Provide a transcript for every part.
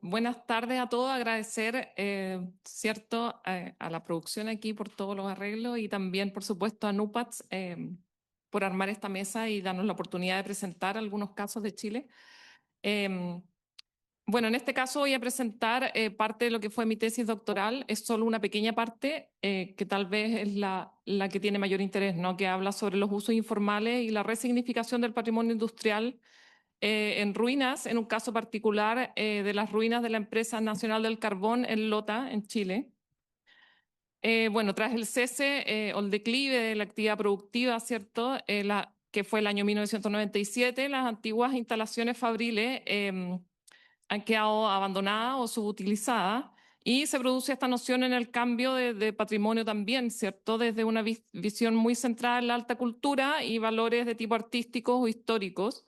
Buenas tardes a todos, agradecer, cierto, a la producción aquí por todos los arreglos y también, por supuesto, a NUPATS por armar esta mesa y darnos la oportunidad de presentar algunos casos de Chile. Eh, bueno, en este caso voy a presentar parte de lo que fue mi tesis doctoral. Es solo una pequeña parte que tal vez es la que tiene mayor interés, ¿no? Que habla sobre los usos informales y la resignificación del patrimonio industrial en ruinas, en un caso particular de las ruinas de la Empresa Nacional del Carbón en Lota, en Chile. Bueno, tras el cese o el declive de la actividad productiva, ¿cierto? Que fue el año 1997, las antiguas instalaciones fabriles han quedado abandonadas o subutilizadas y se produce esta noción en el cambio de patrimonio también, ¿cierto? Desde una visión muy centrada en la alta cultura y valores de tipo artísticos o históricos,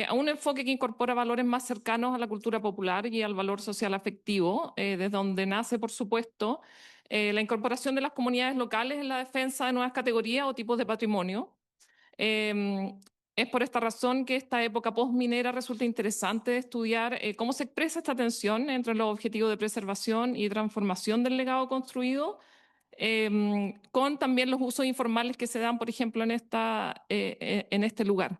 a un enfoque que incorpora valores más cercanos a la cultura popular y al valor social afectivo, desde donde nace, por supuesto, la incorporación de las comunidades locales en la defensa de nuevas categorías o tipos de patrimonio. Eh, es por esta razón que esta época postminera resulta interesante de estudiar cómo se expresa esta tensión entre los objetivos de preservación y transformación del legado construido, con también los usos informales que se dan, por ejemplo, en este lugar.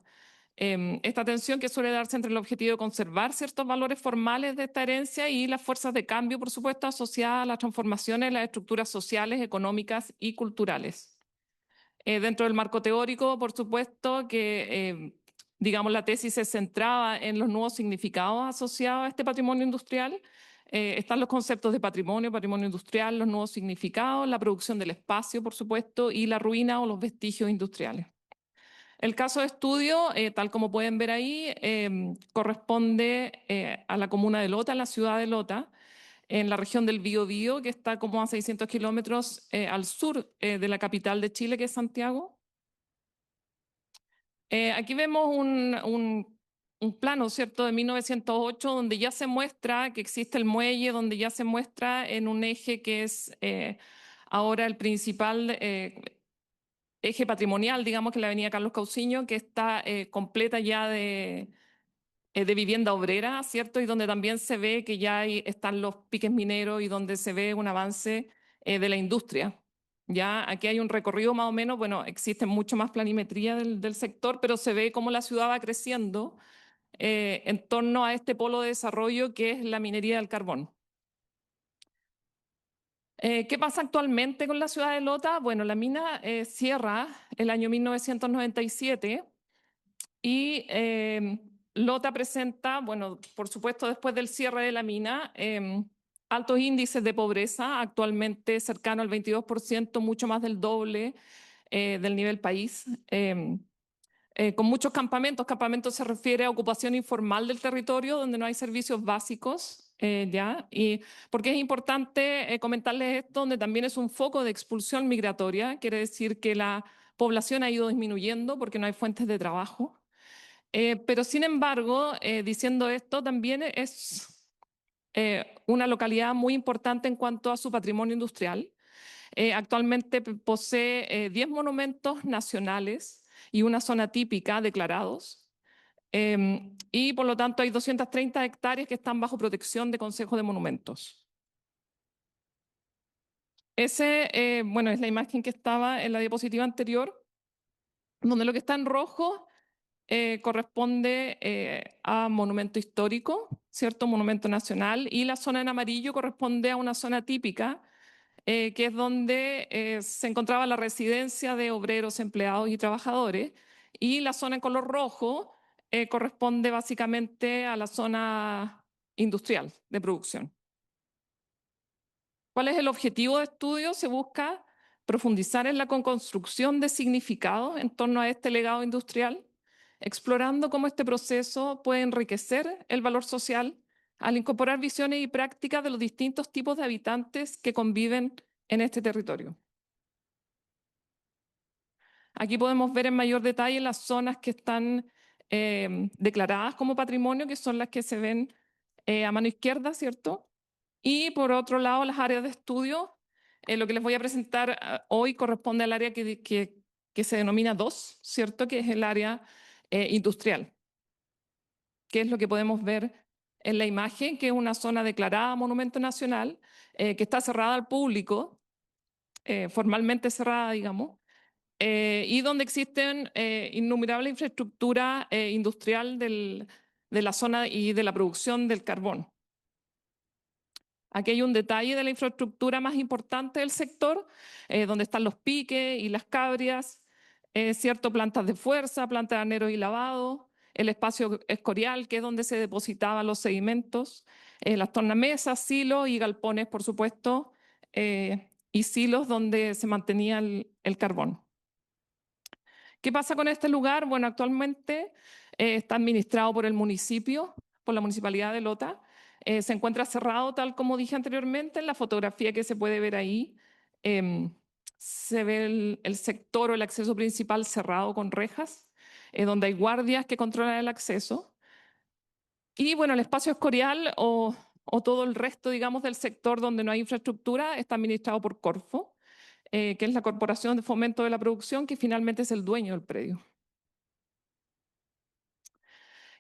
Esta tensión que suele darse entre el objetivo de conservar ciertos valores formales de esta herencia y las fuerzas de cambio, por supuesto, asociadas a las transformaciones en las estructuras sociales, económicas y culturales. Dentro del marco teórico, por supuesto, digamos, la tesis se centraba en los nuevos significados asociados a este patrimonio industrial. Están los conceptos de patrimonio, patrimonio industrial, los nuevos significados, la producción del espacio, por supuesto, y la ruina o los vestigios industriales. El caso de estudio, tal como pueden ver ahí, corresponde a la comuna de Lota, en la ciudad de Lota, en la región del Biobío, que está como a 600 kilómetros al sur de la capital de Chile, que es Santiago. Aquí vemos un plano, ¿cierto?, de 1908, donde ya se muestra que existe el muelle, donde ya se muestra en un eje que es ahora el principal eje patrimonial, digamos, que es la avenida Carlos Cauciño, que está completa ya de vivienda obrera, ¿cierto? Y donde también se ve que ya están los piques mineros y donde se ve un avance de la industria. Ya aquí hay un recorrido más o menos, bueno, existe mucho más planimetría del sector, pero se ve cómo la ciudad va creciendo en torno a este polo de desarrollo que es la minería del carbón. ¿Qué pasa actualmente con la ciudad de Lota? Bueno, la mina cierra el año 1997 y Lota presenta, bueno, por supuesto, después del cierre de la mina, altos índices de pobreza, actualmente cercano al 22%, mucho más del doble del nivel país. Con muchos campamentos. Campamentos se refiere a ocupación informal del territorio donde no hay servicios básicos, ¿ya? Y porque es importante comentarles esto, donde también es un foco de expulsión migratoria, quiere decir que la población ha ido disminuyendo porque no hay fuentes de trabajo. Pero sin embargo, diciendo esto, también es una localidad muy importante en cuanto a su patrimonio industrial. Actualmente posee 10 monumentos nacionales y una zona típica declarados. Y por lo tanto hay 230 hectáreas que están bajo protección de Consejo de Monumentos. Bueno, es la imagen que estaba en la diapositiva anterior, donde lo que está en rojo corresponde a monumento histórico, ¿cierto? Monumento nacional, y la zona en amarillo corresponde a una zona típica, que es donde se encontraba la residencia de obreros, empleados y trabajadores, y la zona en color rojo corresponde básicamente a la zona industrial de producción. ¿Cuál es el objetivo de estudio? Se busca profundizar en la construcción de significados en torno a este legado industrial, explorando cómo este proceso puede enriquecer el valor social al incorporar visiones y prácticas de los distintos tipos de habitantes que conviven en este territorio. Aquí podemos ver en mayor detalle las zonas que están declaradas como patrimonio, que son las que se ven a mano izquierda, ¿cierto? Y por otro lado, las áreas de estudio. Lo que les voy a presentar hoy corresponde al área que se denomina 2, ¿cierto? Que es el área industrial, que es lo que podemos ver en la imagen, que es una zona declarada Monumento Nacional, que está cerrada al público, formalmente cerrada, digamos, y donde existen innumerable infraestructura industrial de la zona y de la producción del carbón. Aquí hay un detalle de la infraestructura más importante del sector, donde están los piques y las cabrias, cierto, plantas de fuerza, plantas de anero y lavado, el espacio escorial, que es donde se depositaban los sedimentos, las tornamesas, silos y galpones, por supuesto, y silos donde se mantenía el carbón. ¿Qué pasa con este lugar? Bueno, actualmente está administrado por el municipio, por la municipalidad de Lota. Se encuentra cerrado, tal como dije anteriormente, en la fotografía que se puede ver ahí. Se ve el sector o el acceso principal cerrado con rejas, donde hay guardias que controlan el acceso. Y bueno, el espacio escorial o todo el resto, digamos, del sector donde no hay infraestructura está administrado por Corfo, que es la Corporación de Fomento de la Producción, que finalmente es el dueño del predio.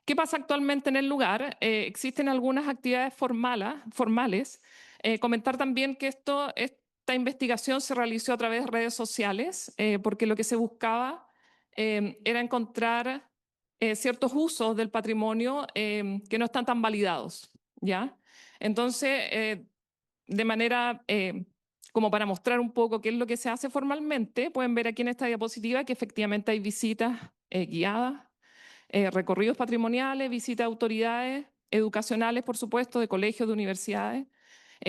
¿Qué pasa actualmente en el lugar? Existen algunas actividades formales. Comentar también que esta investigación se realizó a través de redes sociales, porque lo que se buscaba era encontrar ciertos usos del patrimonio que no están tan validados, ¿ya? Entonces, de manera como para mostrar un poco qué es lo que se hace formalmente, pueden ver aquí en esta diapositiva que efectivamente hay visitas guiadas, recorridos patrimoniales, visitas a autoridades educacionales, por supuesto, de colegios, de universidades,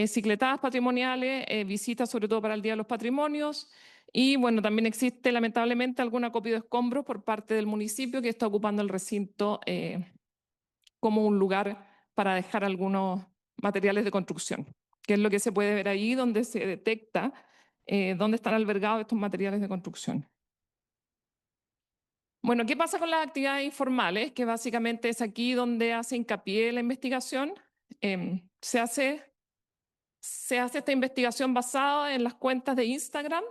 cicletadas patrimoniales, visitas sobre todo para el Día de los Patrimonios. Y bueno, también existe lamentablemente algún acopio de escombros por parte del municipio que está ocupando el recinto como un lugar para dejar algunos materiales de construcción, que es lo que se puede ver ahí donde se detecta dónde están albergados estos materiales de construcción. Bueno, ¿qué pasa con las actividades informales? Que básicamente es aquí donde hace hincapié la investigación. Se hace esta investigación basada en las cuentas de Instagram.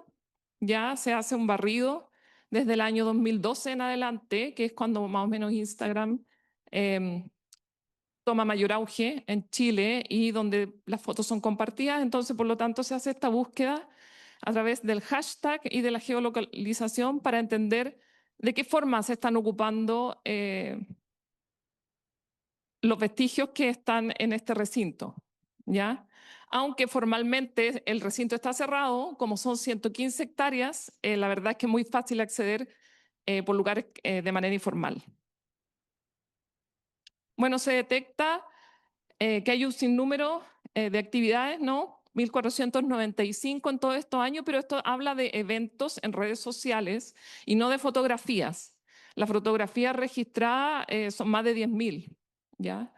Ya se hace un barrido desde el año 2012 en adelante, que es cuando más o menos Instagram toma mayor auge en Chile y donde las fotos son compartidas. Entonces, por lo tanto, se hace esta búsqueda a través del hashtag y de la geolocalización para entender de qué forma se están ocupando los vestigios que están en este recinto, ¿ya? Aunque formalmente el recinto está cerrado, como son 115 hectáreas, la verdad es que es muy fácil acceder por lugares de manera informal. Bueno, se detecta que hay un sinnúmero de actividades, ¿no? 1.495 en todos estos años, pero esto habla de eventos en redes sociales y no de fotografías. Las fotografías registradas son más de 10.000, ¿ya?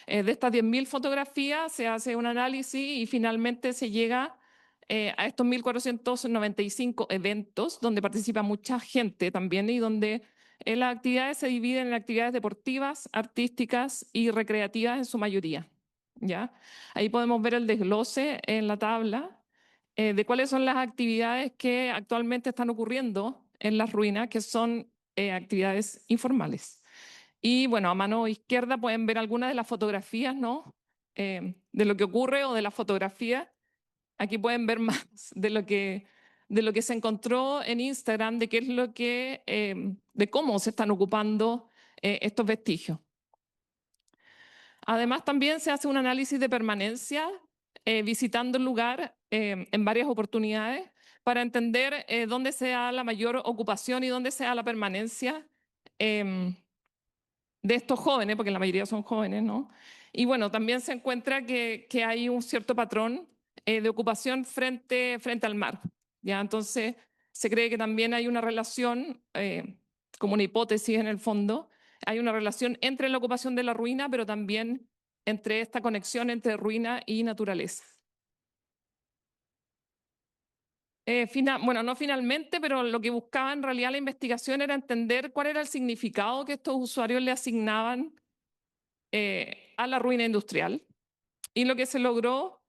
De estas 10.000 fotografías se hace un análisis y finalmente se llega a estos 1.495 eventos donde participa mucha gente también y donde las actividades se dividen en actividades deportivas, artísticas y recreativas en su mayoría. ¿Ya? Ahí podemos ver el desglose en la tabla de cuáles son las actividades que actualmente están ocurriendo en las ruinas, que son actividades informales. Y bueno, a mano izquierda pueden ver algunas de las fotografías, ¿no? De lo que ocurre o de la fotografía. Aquí pueden ver más de lo que se encontró en Instagram, de qué es lo que, de cómo se están ocupando estos vestigios. Además, también se hace un análisis de permanencia visitando el lugar en varias oportunidades para entender dónde se da la mayor ocupación y dónde se da la permanencia de estos jóvenes, porque la mayoría son jóvenes, ¿no? Y bueno, también se encuentra que hay un cierto patrón de ocupación frente al mar, ¿ya? Entonces, se cree que también hay una relación, como una hipótesis en el fondo, hay una relación entre la ocupación de la ruina, pero también entre esta conexión entre ruina y naturaleza. Bueno, no finalmente, pero lo que buscaba en realidad la investigación era entender cuál era el significado que estos usuarios le asignaban a la ruina industrial. Y lo que se logró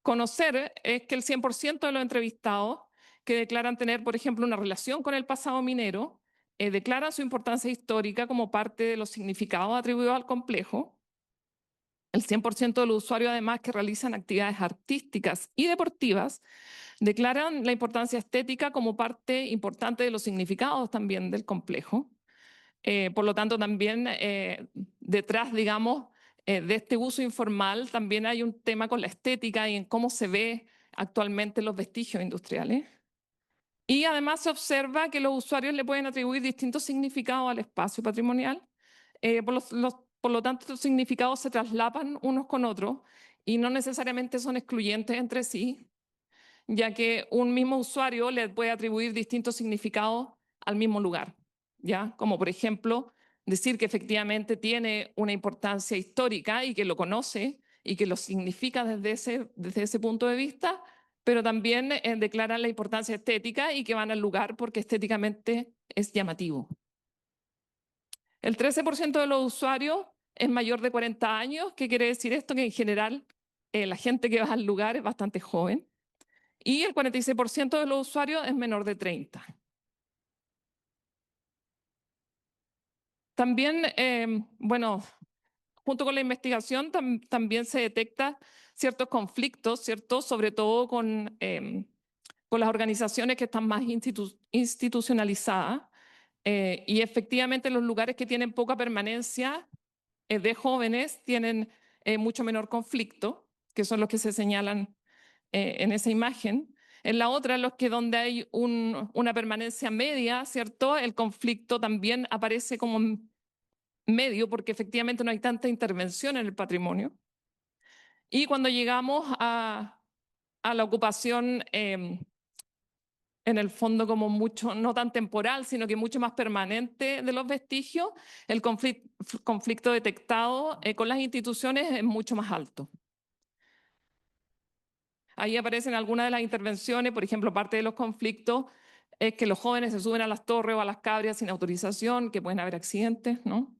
conocer es que el 100% de los entrevistados que declaran tener, por ejemplo, una relación con el pasado minero, declaran su importancia histórica como parte de los significados atribuidos al complejo. El 100% de los usuarios, además, que realizan actividades artísticas y deportivas, declaran la importancia estética como parte importante de los significados también del complejo. Por lo tanto, también detrás, digamos, de este uso informal, también hay un tema con la estética y en cómo se ve actualmente los vestigios industriales. Y además se observa que los usuarios le pueden atribuir distintos significados al espacio patrimonial. Por lo tanto, estos significados se traslapan unos con otros y no necesariamente son excluyentes entre sí, ya que un mismo usuario le puede atribuir distintos significados al mismo lugar, ¿ya? Como por ejemplo, decir que efectivamente tiene una importancia histórica y que lo conoce y que lo significa desde ese punto de vista, pero también declaran la importancia estética y que van al lugar porque estéticamente es llamativo. El 13% de los usuarios es mayor de 40 años. ¿Qué quiere decir esto? Que en general la gente que va al lugar es bastante joven. Y el 46% de los usuarios es menor de 30. También, bueno, junto con la investigación también se detecta ciertos conflictos, ¿cierto? Sobre todo con las organizaciones que están más institucionalizadas. Y efectivamente los lugares que tienen poca permanencia de jóvenes tienen mucho menor conflicto, que son los que se señalan en esa imagen. En la otra, los que donde hay una permanencia media, ¿cierto? El conflicto también aparece como medio porque efectivamente no hay tanta intervención en el patrimonio. Y cuando llegamos a la ocupación, en el fondo como mucho, no tan temporal, sino que mucho más permanente de los vestigios, el conflicto detectado con las instituciones es mucho más alto. Ahí aparecen algunas de las intervenciones, por ejemplo, parte de los conflictos es que los jóvenes se suben a las torres o a las cabrias sin autorización, que pueden haber accidentes, ¿no?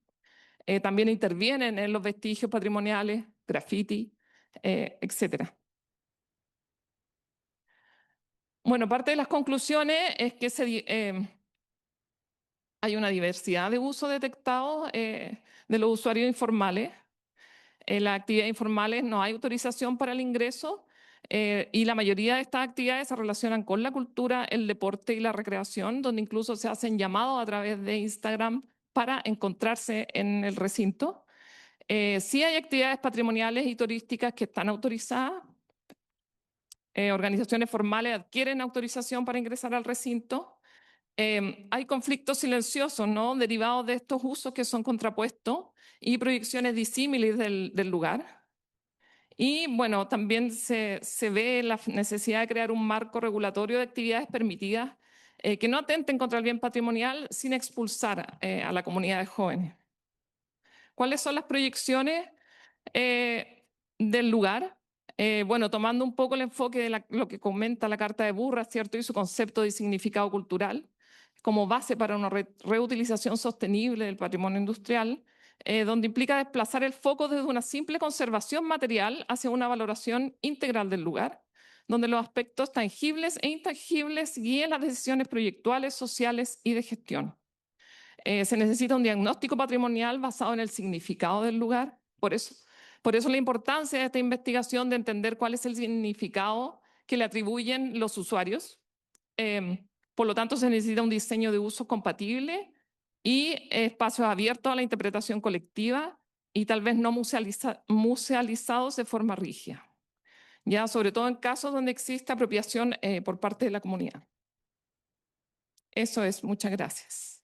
También intervienen en los vestigios patrimoniales, graffiti, etcétera. Bueno, parte de las conclusiones es que hay una diversidad de usos detectados de los usuarios informales. En las actividades informales no hay autorización para el ingreso y la mayoría de estas actividades se relacionan con la cultura, el deporte y la recreación, donde incluso se hacen llamados a través de Instagram para encontrarse en el recinto. Sí hay actividades patrimoniales y turísticas que están autorizadas. Organizaciones formales adquieren autorización para ingresar al recinto. Hay conflictos silenciosos, ¿no? Derivados de estos usos que son contrapuestos y proyecciones disímiles del lugar. Y bueno, también se ve la necesidad de crear un marco regulatorio de actividades permitidas que no atenten contra el bien patrimonial sin expulsar a la comunidad de jóvenes. ¿Cuáles son las proyecciones del lugar? Bueno, tomando un poco el enfoque de lo que comenta la Carta de Burra, ¿cierto? Y su concepto de significado cultural como base para una reutilización sostenible del patrimonio industrial, donde implica desplazar el foco desde una simple conservación material hacia una valoración integral del lugar, donde los aspectos tangibles e intangibles guíen las decisiones proyectuales, sociales y de gestión. Se necesita un diagnóstico patrimonial basado en el significado del lugar. Por eso la importancia de esta investigación de entender cuál es el significado que le atribuyen los usuarios. Por lo tanto, se necesita un diseño de uso compatible y espacios abiertos a la interpretación colectiva y tal vez no musealizados de forma rígida, ya sobre todo en casos donde existe apropiación por parte de la comunidad. Eso es, muchas gracias.